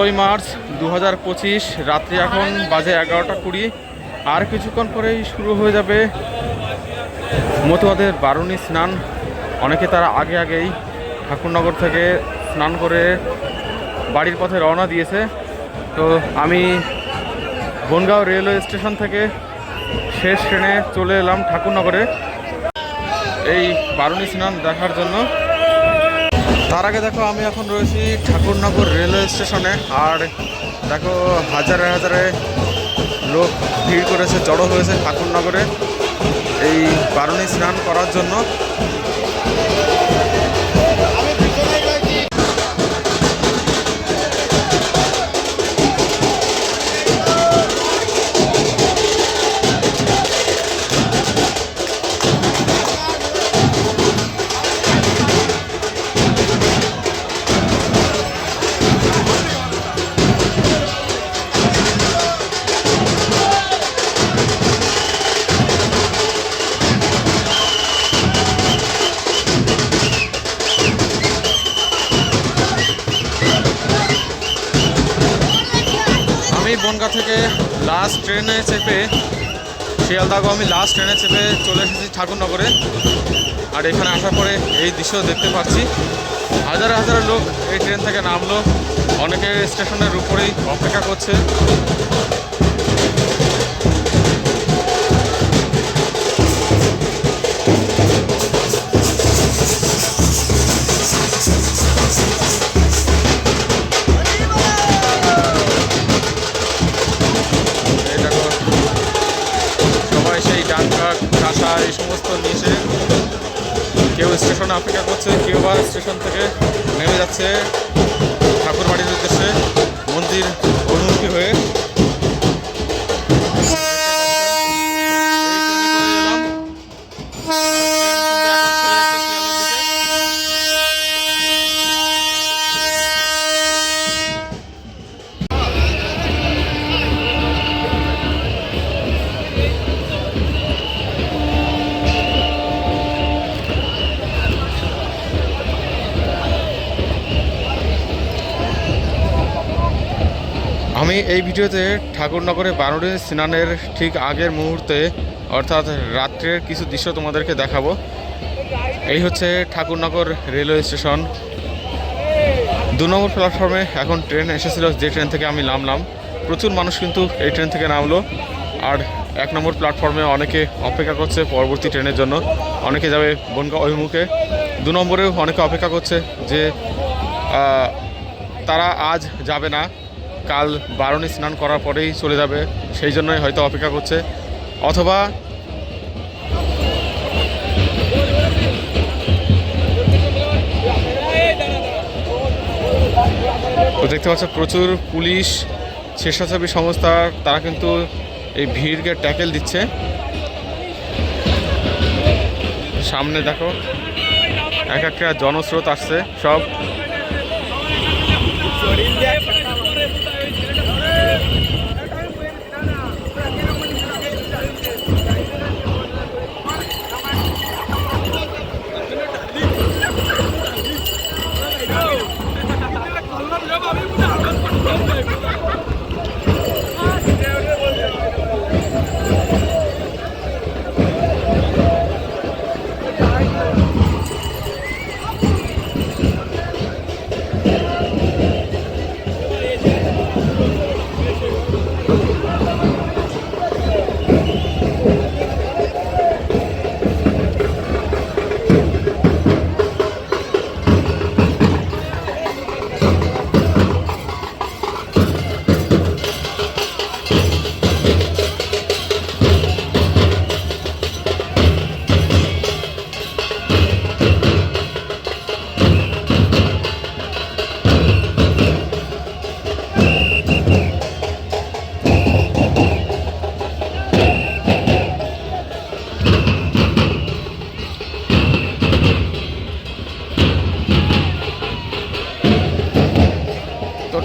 16 March 2025 রাত্রি এখন বাজে 11টা 20। আর কিছুক্ষণ পরেই শুরু হয়ে যাবে মতুয়াদের বারুণী স্নান। অনেকে তারা আগেই ঠাকুরনগর থেকে স্নান করে বাড়ির পথে রওনা দিয়েছে। তো আমি বনগাঁও রেলওয়ে স্টেশন থেকে শেষ ট্রেনে চলে এলাম ঠাকুরনগরে এই বারুণী স্নান দেখার জন্য। তার আগে দেখো আমি এখন রয়েছি ঠাকুরনগর রেলওয়ে স্টেশনে। আর দেখো হাজারে হাজারে লোক ভিড় করেছে, জড়ো হয়েছে ঠাকুরনগরে এই বারুণী স্নান করার জন্য। বনগাঁ থেকে লাস্ট ট্রেনে চেপে শিয়ালদাহ আমি লাস্ট ট্রেনে চেপে চলে এসেছি ঠাকুরনগরে। আর এখানে আসার পরে এই দৃশ্য দেখতে পাচ্ছি, হাজার হাজার লোক এই ট্রেন থেকে নামলো, অনেকে স্টেশনের উপরেই অপেক্ষা করছে। এই সমস্ত নিচে কেউ স্টেশনে অপেক্ষা করছে, কেউ বা স্টেশন থেকে নেমে যাচ্ছে ঠাকুরবাড়ির উদ্দেশ্যে মন্দির অভিমুখী হয়ে। আমি এই ভিডিওতে ঠাকুরনগরে বারুণী স্নানের ঠিক আগের মুহূর্তে অর্থাৎ রাত্রের কিছু দৃশ্য তোমাদেরকে দেখাবো। এই হচ্ছে ঠাকুরনগর রেলওয়ে স্টেশন। 2 নম্বর প্ল্যাটফর্মে এখন ট্রেন এসেছিল, যে ট্রেন থেকে আমি নামলাম। প্রচুর মানুষ কিন্তু এই ট্রেন থেকে নামলো। আর 1 নম্বর প্ল্যাটফর্মে অনেকে অপেক্ষা করছে পরবর্তী ট্রেনের জন্য, অনেকে যাবে বনগাঁ অভিমুখে। 2 নম্বরেও অনেকে অপেক্ষা করছে যে তারা আজ যাবে না, কাল বারুণী স্নান করার পরেই চলে যাবে, সেই জন্যই হয়তো অপেক্ষা করছে। অথবা দেখতে পাচ্ছ প্রচুর পুলিশ, স্বেচ্ছাসেবী সংস্থা, তারা কিন্তু এই ভিড়কে ট্যাকেল দিচ্ছে। সামনে দেখো এক একটা জনস্রোত আসছে সব।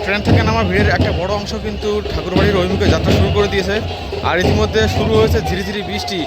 ট্রেন থেকে নামা ভিড়ের একটা বড় অংশ কিন্তু ঠাকুরবাড়ির অভিমুখে যাত্রা শুরু করে দিয়েছে। আর ইতিমধ্যে শুরু হয়েছে ঝিরিঝিরি বৃষ্টি।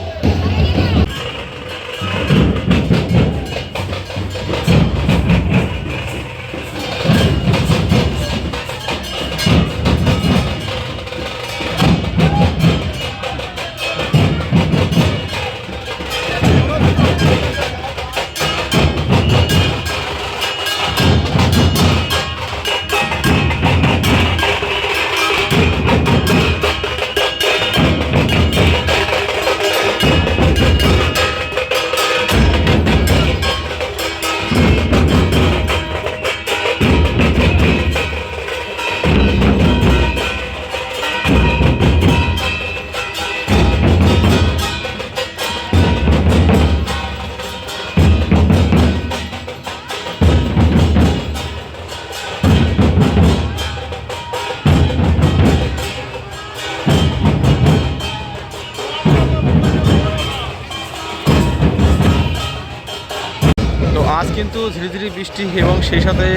আজ কিন্তু ধীরে ধীরে বৃষ্টি এবং সেই সাথে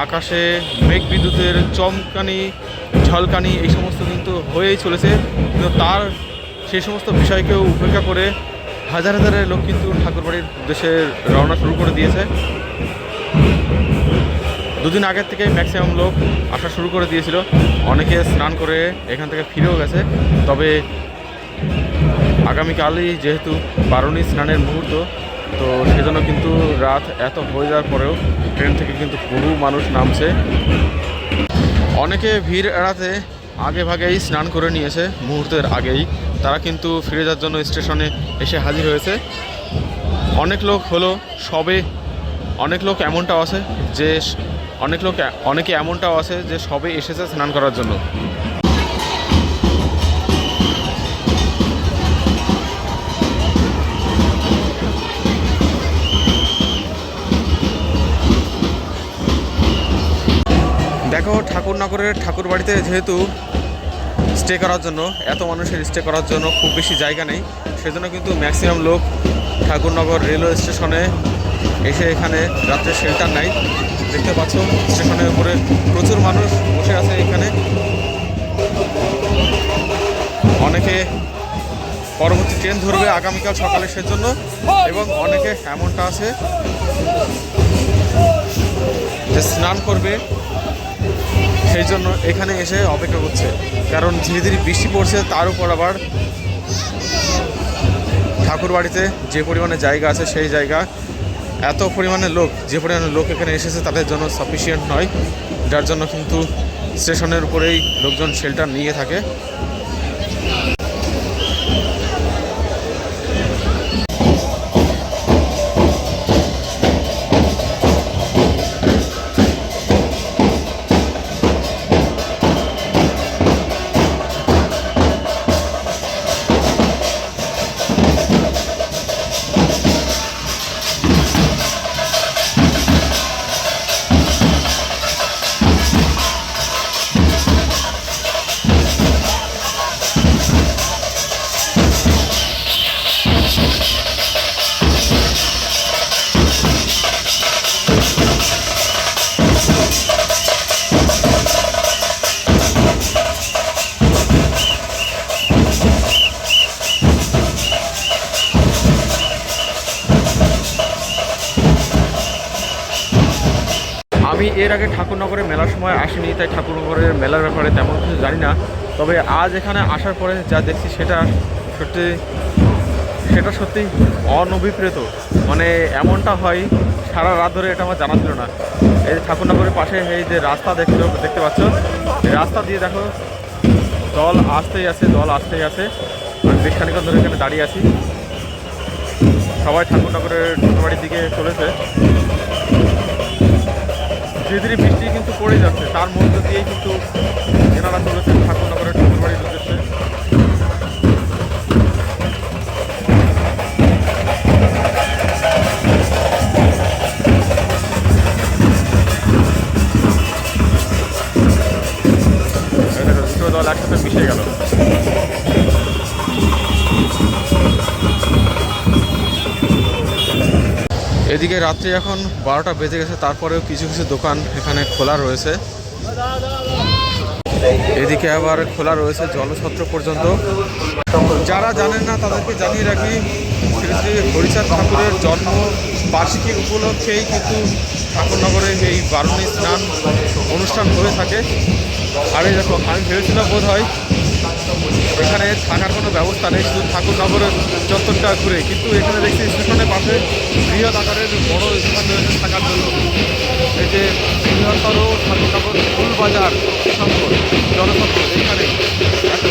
আকাশে মেঘ বিদ্যুতের চমকানি ঝলকানি এই সমস্ত কিন্তু হয়েই চলেছে। কিন্তু তার সেই সমস্ত বিষয়কেও উপেক্ষা করে হাজার হাজারের লোক কিন্তু ঠাকুরবাড়ির উদ্দেশ্যে রওনা শুরু করে দিয়েছে। দুদিন আগের থেকেই ম্যাক্সিমাম লোক আসা শুরু করে দিয়েছিল। অনেকে স্নান করে এখান থেকে ফিরেও গেছে। তবে আগামীকালই যেহেতু বারুণী স্নানের মুহূর্ত, তো সেজন্য কিন্তু রাত এত হয়ে যাওয়ার পরেও ট্রেন থেকে কিন্তু বহু মানুষ নামছে। অনেকে ভিড় এড়াতে আগে ভাগেই স্নান করে নিয়েছে, মুহূর্তের আগেই তারা কিন্তু ফিরে যাওয়ার জন্য স্টেশনে এসে হাজির হয়েছে। অনেক লোক হলো সবে, অনেক লোক এমনটাও আছে যে অনেকে এমনটাও আছে যে সবে এসেছে স্নান করার জন্য। দেখো ঠাকুরনগরের ঠাকুরবাড়িতে যেহেতু স্টে করার জন্য এত মানুষের স্টে করার জন্য খুব বেশি জায়গা নেই, সেজন্য কিন্তু ম্যাক্সিমাম লোক ঠাকুরনগর রেলওয়ে স্টেশনে এসে এখানে রাত্রে শেল্টার নেয়। দেখতে পাচ্ছ স্টেশনের উপরে প্রচুর মানুষ বসে আছে এখানে। অনেকে পরবর্তী ট্রেন ধরবে আগামীকাল সকালে সেজন্য, এবং অনেকে এমনটা আছে যে স্নান করবে সেই জন্য এখানে এসে অপেক্ষা করছে। কারণ ধীরে ধীরে বৃষ্টি পড়ছে, তার উপর আবার ঠাকুরবাড়িতে যে পরিমাণে জায়গা আছে সেই জায়গা এত পরিমাণে লোক, যে পরিমাণে লোক এখানে এসেছে তাদের জন্য সাফিসিয়েন্ট নয়, যার জন্য কিন্তু স্টেশনের উপরেই লোকজন শেল্টার নিয়ে থাকে। আমি এর আগে ঠাকুরনগরের মেলার সময় আসিনি, তাই ঠাকুরনগরের মেলার ব্যাপারে তেমন কিছু জানি না। তবে আজ এখানে আসার পরে যা দেখছি সেটা সত্যি অনভিপ্রেত। মানে এমনটা হয় সারা রাত ধরে, এটা আমার জানা ছিল না। এই ঠাকুরনগরের পাশে এই যে রাস্তা দেখতে পাচ্ছ, এই রাস্তা দিয়ে দেখো জল আসতেই আছে। আমি বেশ খানিকক্ষণ ধরে এখানে দাঁড়িয়ে আছি। সবাই ঠাকুরনগরের ঠাকুরবাড়ির দিকে চলেছে। ধীরে ধীরে বৃষ্টি কিন্তু পড়ে যাচ্ছে, তার মধ্য দিয়েই কিন্তু এনারা চলেছেন ঠাকুরনগরের ঠাকুরবাড়ির উদ্দেশ্যে। দুটো দল একসাথে মিশে গেল। এদিকে রাত্রি এখন 12টা বেজে গেছে, তারপরেও কিছু কিছু দোকান এখানে খোলা রয়েছে। এদিকে আবার খোলা রয়েছে জলছত্র পর্যন্ত। যারা জানেন না তাদেরকে জানিয়ে রাখি, শ্রী শ্রী হরিচাঁদ ঠাকুরের জন্ম বার্ষিকী উপলক্ষেই কিন্তু ঠাকুরনগরে এই বারুণী স্নান অনুষ্ঠান হয়ে থাকে। আর এই দেখো, আমি ভেবেছিলাম বোধ হয় এখানে থাকার কোনো ব্যবস্থা নেই, শুধু ঠাকুরনগরের চত্বরটা ঘুরে, কিন্তু এখানে দেখছি স্টেশনের পাশে বৃহৎ আকারের বড় স্থান রয়েছে থাকার জন্য। এই যে বৃহত্তর ঠাকুরনগর ফুল বাজার সম্পদ জনসম্পদ, এখানে এত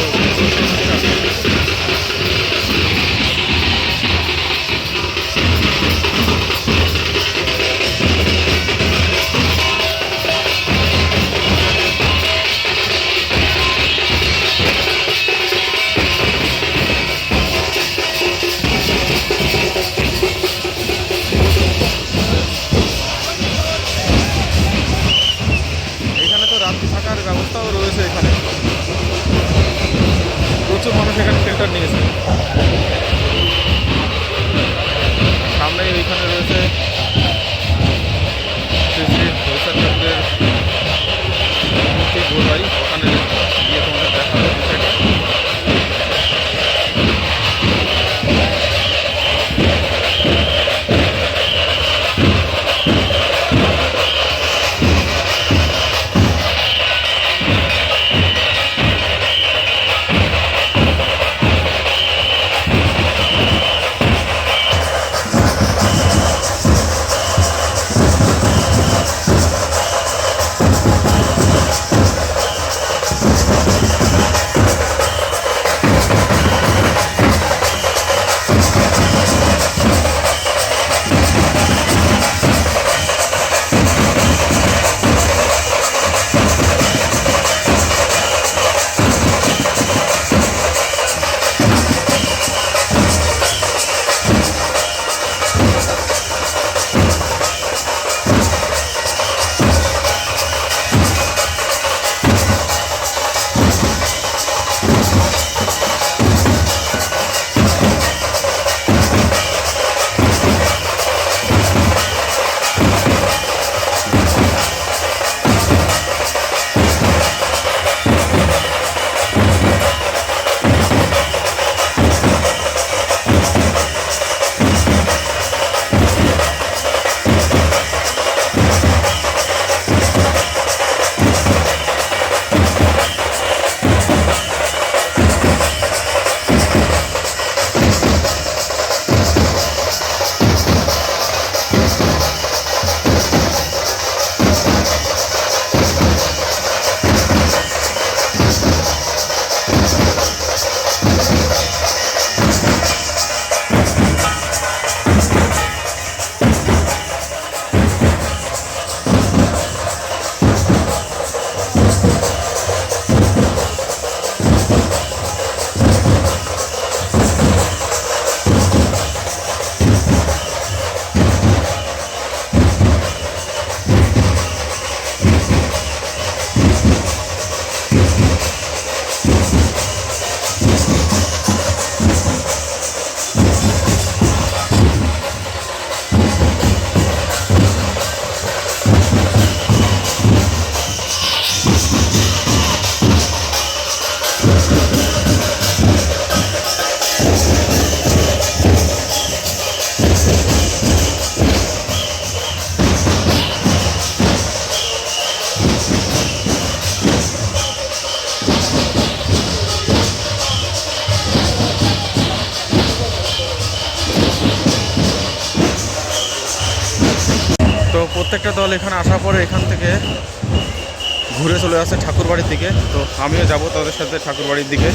প্রত্যেকটা দল এখানে আসার পরে এখান থেকে ঘুরে চলে আসে ঠাকুরবাড়ির দিকে। তো আমিও যাব তাদের সাথে ঠাকুরবাড়ির দিকে।